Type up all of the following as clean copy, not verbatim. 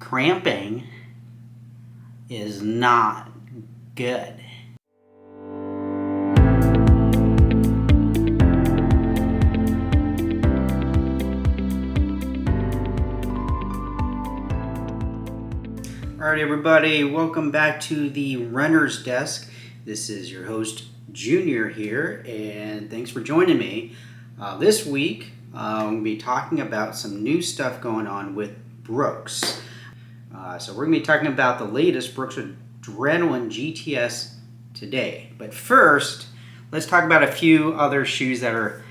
cramping is not good. Alright everybody, welcome back to the Runner's Desk. This is your host Junior here, and thanks for joining me. This week I'm going to be talking about some new stuff going on with Brooks. So we're going to be talking about the latest Brooks Adrenaline GTS today. But first, let's talk about a few other shoes that are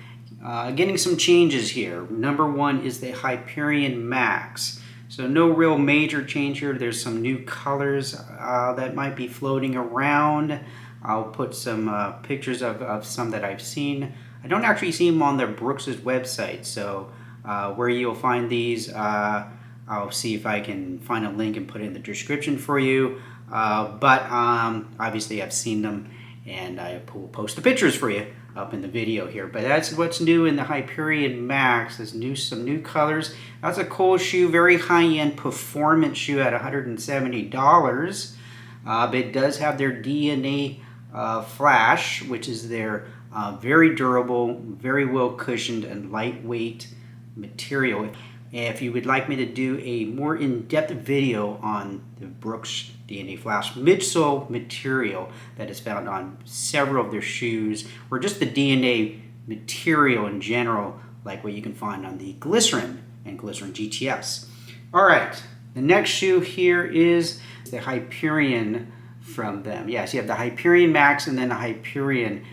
getting some changes here. Number one is the Hyperion Max. So no real major change here. There's some new colors that might be floating around. I'll put some pictures of some that I've seen. I don't actually see them on the Brooks' website, so where you'll find these, I'll see if I can find a link and put it in the description for you. But obviously I've seen them, and I will post the pictures for you up in the video here. But that's what's new in the Hyperion Max. There's some new colors. That's a cool shoe, very high-end performance shoe at $170. But it does have their DNA Flash, which is their very durable, very well cushioned and lightweight material. If you would like me to do a more in-depth video on the Brooks DNA Flash midsole material that is found on several of their shoes, or just the DNA material in general, like what you can find on the Glycerin and Glycerin GTS. All right, the next shoe here is the Hyperion from them. Yes, you have the Hyperion Max and then the Hyperion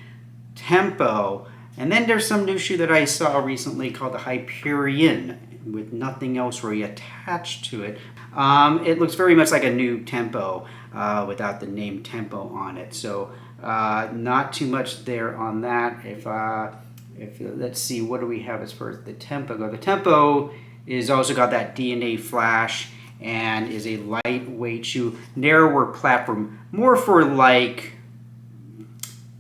Tempo. And then there's some new shoe that I saw recently called the Hyperion, with nothing else really attached to it. It looks very much like a new Tempo without the name Tempo on it. So not too much there on that. If let's see, what do we have as far as the Tempo go? The Tempo is also got that DNA Flash and is a lightweight shoe, narrower platform, more for like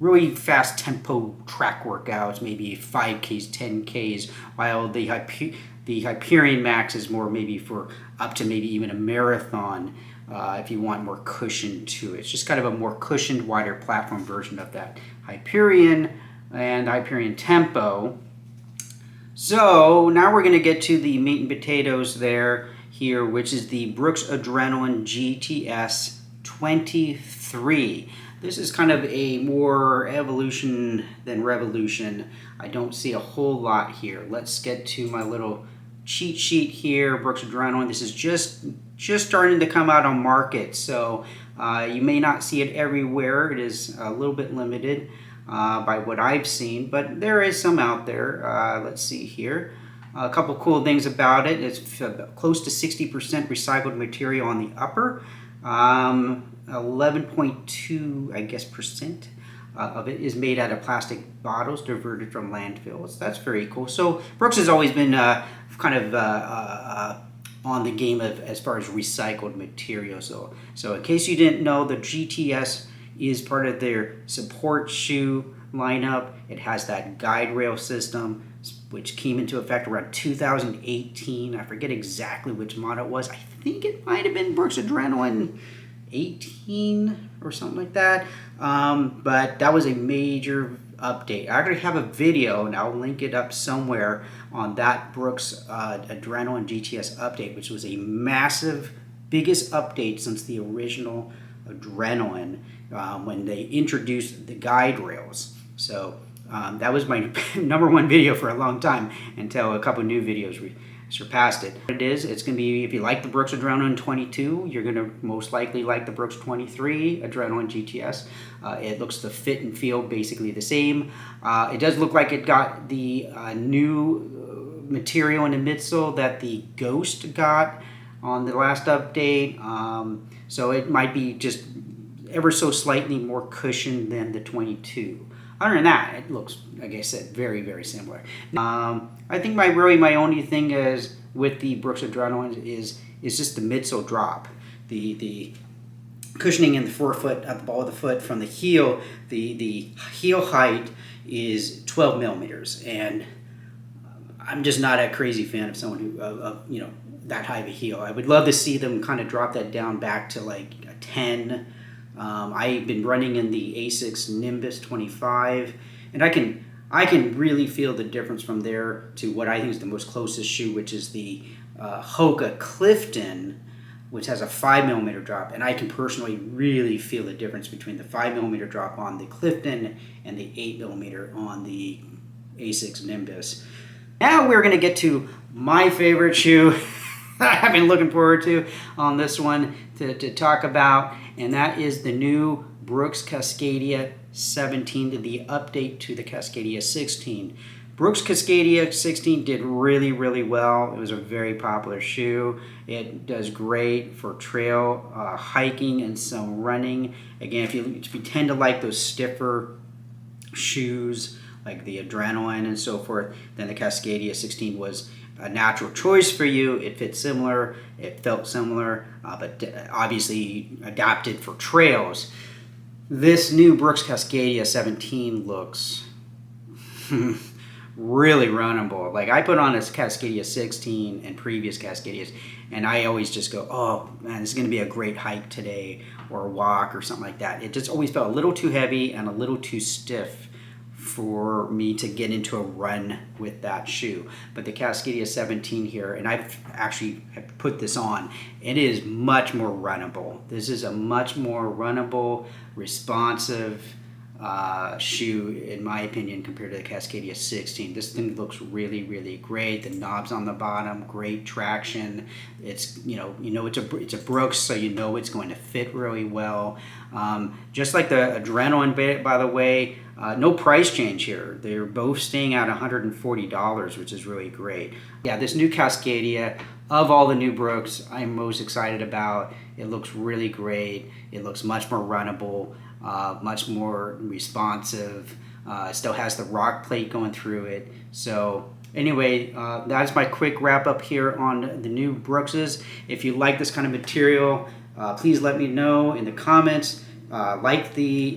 really fast tempo track workouts, maybe 5Ks, 10Ks, while the Hyperion Max is more maybe for up to maybe even a marathon if you want more cushion to it. It's just kind of a more cushioned, wider platform version of that Hyperion and Hyperion Tempo. So now we're going to get to the meat and potatoes here, which is the Brooks Adrenaline GTS 23. This is kind of a more evolution than revolution. I don't see a whole lot here. Let's get to my little cheat sheet here. Brooks Adrenaline. This is just starting to come out on market, so you may not see it everywhere. It is a little bit limited by what I've seen, but there is some out there. Let's see here. A couple cool things about it. It's close to 60% recycled material on the upper. 11.2, I guess, percent of it is made out of plastic bottles diverted from landfills. That's very cool. So Brooks has always been kind of on the game of as far as recycled material. So in case you didn't know, the GTS is part of their support shoe lineup. It has that guide rail system, which came into effect around 2018. I forget exactly which model it was. I think it might have been Brooks Adrenaline 18 or something like that. But that was a major update. I already have a video, and I'll link it up somewhere, on that Brooks Adrenaline GTS update, which was a massive, biggest update since the original Adrenaline when they introduced the guide rails. So that was my number one video for a long time, until a couple new videos surpassed it. It's going to be, if you like the Brooks Adrenaline 22, you're going to most likely like the Brooks 23 Adrenaline GTS. It looks, the fit and feel basically the same. It does look like it got the new material in the midsole that the Ghost got on the last update. So it might be just ever so slightly more cushioned than the 22. Other than that, it looks, like I said, very, very similar. I think my only thing is with the Brooks Adrenaline is just the midsole drop. The cushioning in the forefoot, at the ball of the foot from the heel, the heel height is 12 millimeters, and I'm just not a crazy fan of someone who, that high of a heel. I would love to see them kind of drop that down back to like a 10. I've been running in the Asics Nimbus 25, and I can really feel the difference from there to what I think is the most closest shoe, which is the Hoka Clifton, which has a 5mm drop, and I can personally really feel the difference between the 5mm drop on the Clifton and the 8mm on the Asics Nimbus. Now we're going to get to my favorite shoe I've been looking forward to on this one to talk about, and that is the new Brooks Cascadia 17, to the update to the Cascadia 16. Brooks Cascadia 16 did really, really well. It was a very popular shoe. It does great for trail hiking and some running. Again, if you tend to like those stiffer shoes like the Adrenaline and so forth, then the Cascadia 16 was a natural choice for you. It fit similar, it felt similar, but obviously adapted for trails. This new Brooks Cascadia 17 looks really runnable. Like, I put on a Cascadia 16 and previous Cascadias, and I always just go, oh man, this is going to be a great hike today, or a walk or something like that. It just always felt a little too heavy and a little too stiff for me to get into a run with that shoe. But the Cascadia 17 here, and I've actually put this on, it is much more runnable. This is a much more runnable, responsive shoe, in my opinion, compared to the Cascadia 16. This thing looks really, really great. The knobs on the bottom, great traction. It's it's a Brooks, so you know it's going to fit really well. Just like the Adrenaline, by the way, no price change here. They're both staying at $140, which is really great. Yeah, this new Cascadia, of all the new Brooks, I'm most excited about. It looks really great. It looks much more runnable, much more responsive. Still has the rock plate going through it. So anyway, that's my quick wrap up here on the new Brookses. If you like this kind of material, please let me know in the comments. Like the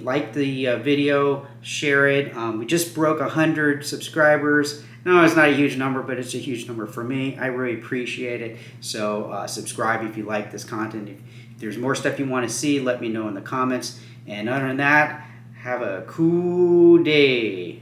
video, share it. We just broke 100 subscribers. No, it's not a huge number, but it's a huge number for me. I really appreciate it. So subscribe if you like this content. If there's more stuff you want to see, let me know in the comments. And other than that, have a cool day.